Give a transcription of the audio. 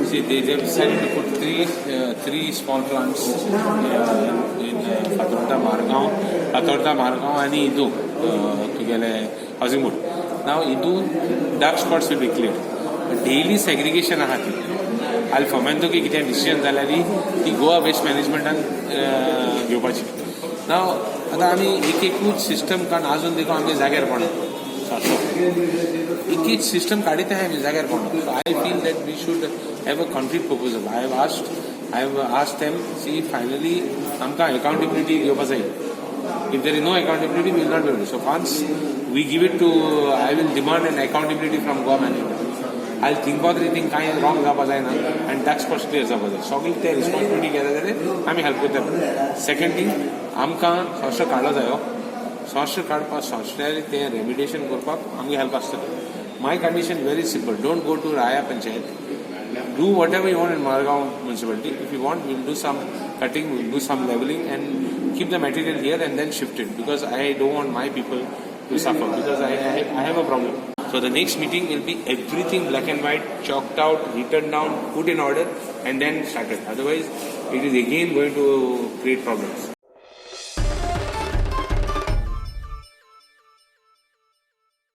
See, they've decided to put three small plants in Fatorda, Margaon, and Idu to get a housing board. Now, Idu dark spots will be cleared. But daily segregation ahati. I'll foment to get a decision that Goa waste management and Gyopachi. Now, आम्ही एक system का नाजून देखो आम्ही जाग्यार एक system काढीत आहे आम्ही जाग्यार सो I feel that we should have a concrete proposal. I have asked them, see, finally आमका accountability घेवपाक जाय. If there is no accountability, we will not be able to. So once we give it to, I will demand an accountability from Goa management. I'll think about everything kind of wrong जावपाक जायना and tax cost clear जावपाक जाय. सगळी ते responsibility घेता जाल्यार आम्ही help करता. Second thing, आमकां संस्था काढलो जायो. संस्था काडपाक संस्थेक ते रेमिडिएशन करपाक आमगे हेल्प आसतलें. My condition very simple. Don't go to Raya Panchayat. Do whatever you want in Margaon municipality. If you want, we'll do some cutting, we'll do some leveling and keep the material here and then shift it. Because I don't want my people to suffer. Because I have a problem. So the next meeting will be everything black and white, chalked out, written down, put in order and then started. Otherwise, it is again going to create problems.